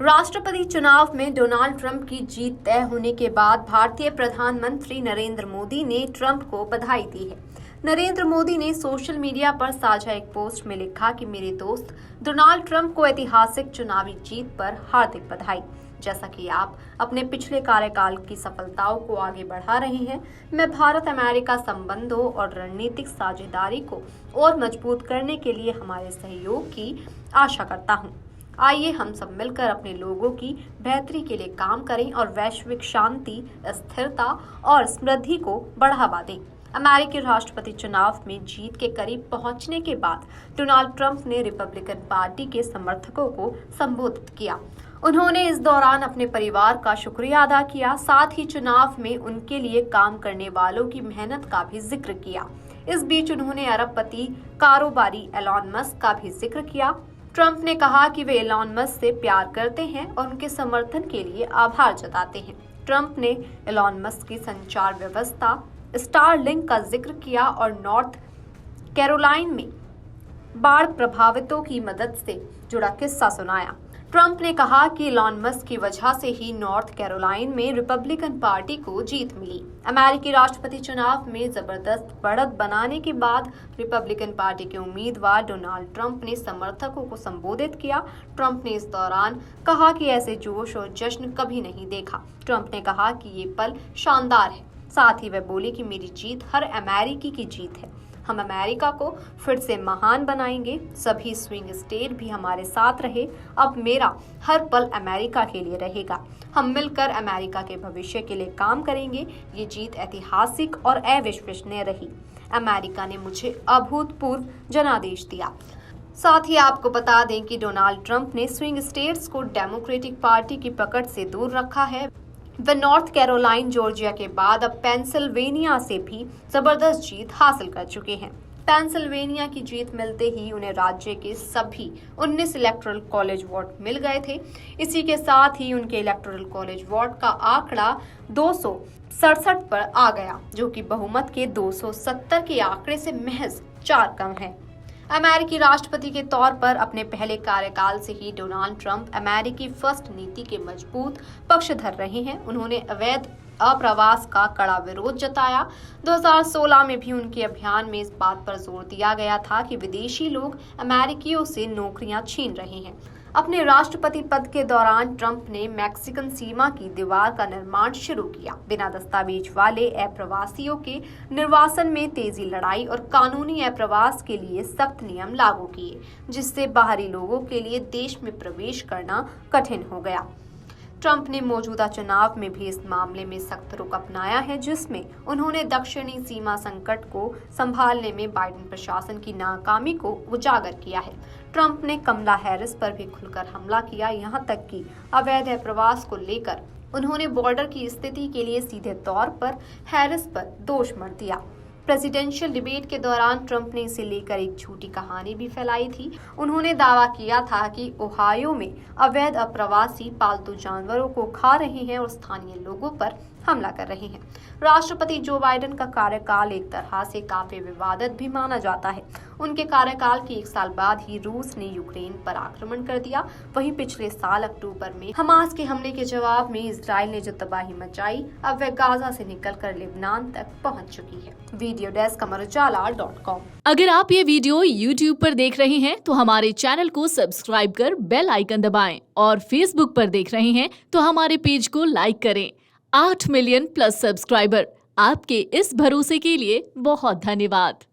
राष्ट्रपति चुनाव में डोनाल्ड ट्रंप की जीत तय होने के बाद भारतीय प्रधानमंत्री नरेंद्र मोदी ने ट्रंप को बधाई दी है। नरेंद्र मोदी ने सोशल मीडिया पर साझा एक पोस्ट में लिखा कि मेरे दोस्त डोनाल्ड ट्रंप को ऐतिहासिक चुनावी जीत पर हार्दिक बधाई। जैसा कि आप अपने पिछले कार्यकाल की सफलताओं को आगे बढ़ा रहे हैं, मैं भारत अमेरिका संबंधों और रणनीतिक साझेदारी को और मजबूत करने के लिए हमारे सहयोग की आशा करता हूं। आइए हम सब मिलकर अपने लोगों की बेहतरी के लिए काम करें और वैश्विक शांति, स्थिरता और समृद्धि को बढ़ावा दें। अमेरिकी राष्ट्रपति चुनाव में जीत के करीब पहुंचने के बाद डोनाल्ड ट्रंप ने रिपब्लिकन पार्टी के समर्थकों को संबोधित किया। उन्होंने इस दौरान अपने परिवार का शुक्रिया अदा किया, साथ ही चुनाव में उनके लिए काम करने वालों की मेहनत का भी जिक्र किया। इस बीच उन्होंने अरबपति कारोबारी एलॉन मस्क का भी जिक्र किया। ट्रंप ने कहा कि वे एलॉन मस्क से प्यार करते हैं और उनके समर्थन के लिए आभार जताते हैं। ट्रंप ने एलॉन मस्क की संचार व्यवस्था स्टारलिंक का जिक्र किया और नॉर्थ कैरोलाइन में बाढ़ प्रभावितों की मदद से जुड़ा किस्सा सुनाया। ट्रंप ने कहा कि एलॉन मस्क की वजह से ही नॉर्थ कैरोलाइन में रिपब्लिकन पार्टी को जीत मिली। अमेरिकी राष्ट्रपति चुनाव में जबरदस्त बढ़त बनाने के बाद रिपब्लिकन पार्टी के उम्मीदवार डोनाल्ड ट्रंप ने समर्थकों को संबोधित किया। ट्रंप ने इस दौरान कहा कि ऐसे जोश और जश्न कभी नहीं देखा। ट्रंप ने कहा कि ये पल शानदार है। साथ ही वह बोले कि मेरी जीत हर अमेरिकी की जीत है। हम अमेरिका को फिर से महान बनाएंगे। सभी स्विंग स्टेट भी हमारे साथ रहे। अब मेरा हर पल अमेरिका के लिए रहेगा। हम मिलकर अमेरिका के भविष्य के लिए काम करेंगे। ये जीत ऐतिहासिक और अविश्वसनीय रही। अमेरिका ने मुझे अभूतपूर्व जनादेश दिया। साथ ही आपको बता दें कि डोनाल्ड ट्रंप ने स्विंग स्टेट्स को डेमोक्रेटिक पार्टी की पकड़ से दूर रखा है। वे नॉर्थ कैरोलाइन, जॉर्जिया के बाद अब पेंसिल्वेनिया से भी जबरदस्त जीत हासिल कर चुके हैं। पेंसिल्वेनिया की जीत मिलते ही उन्हें राज्य के सभी 19 इलेक्टोरल कॉलेज वोट मिल गए थे। इसी के साथ ही उनके इलेक्टोरल कॉलेज वोट का आंकड़ा 267 पर आ गया, जो कि बहुमत के 270 के आंकड़े से महज 4 कम है। अमेरिकी राष्ट्रपति के तौर पर अपने पहले कार्यकाल से ही डोनाल्ड ट्रंप अमेरिकी फर्स्ट नीति के मजबूत पक्षधर रहे हैं। उन्होंने अवैध अप्रवास का कड़ा विरोध जताया। 2016 में भी उनके अभियान में इस बात पर जोर दिया गया था कि विदेशी लोग अमेरिकियों से नौकरियां छीन रहे हैं। अपने राष्ट्रपति पद के दौरान ट्रंप ने मैक्सिकन सीमा की दीवार का निर्माण शुरू किया। बिना दस्तावेज वाले अप्रवासियों के निर्वासन में तेजी लड़ाई और कानूनी अप्रवास के लिए सख्त नियम लागू किए, जिससे बाहरी लोगों के लिए देश में प्रवेश करना कठिन हो गया। ट्रंप ने मौजूदा चुनाव में भी इस मामले में सख्त रुख अपनाया है, जिसमें उन्होंने दक्षिणी सीमा संकट को संभालने में बाइडेन प्रशासन की नाकामी को उजागर किया है। ट्रंप ने कमला हैरिस पर भी खुलकर हमला किया, यहां तक कि अवैध प्रवास को लेकर उन्होंने बॉर्डर की स्थिति के लिए सीधे तौर पर हैरिस पर दोष मढ़ दिया। प्रेसिडेंशियल डिबेट के दौरान ट्रंप ने इसे लेकर एक झूठी कहानी भी फैलाई थी। उन्होंने दावा किया था कि ओहायो में अवैध अप्रवासी पालतू जानवरों को खा रहे हैं और स्थानीय लोगों पर हमला कर रहे हैं। राष्ट्रपति जो बाइडेन का कार्यकाल एक तरह से काफी विवादित भी माना जाता है। उनके कार्यकाल के 1 साल बाद ही रूस ने यूक्रेन पर आक्रमण कर दिया। वहीं पिछले साल अक्टूबर में हमास के हमले के जवाब में इजराइल ने जो तबाही मचाई, अब वह गाजा से निकलकर लेबनान तक पहुंच चुकी है। Video desk amarujala.com। अगर आप ये वीडियो YouTube पर देख रहे हैं तो हमारे चैनल को सब्सक्राइब कर बेल आइकन दबाएं, और Facebook पर देख रहे हैं तो हमारे पेज को लाइक करें। 8 मिलियन प्लस सब्सक्राइबर, आपके इस भरोसे के लिए बहुत धन्यवाद।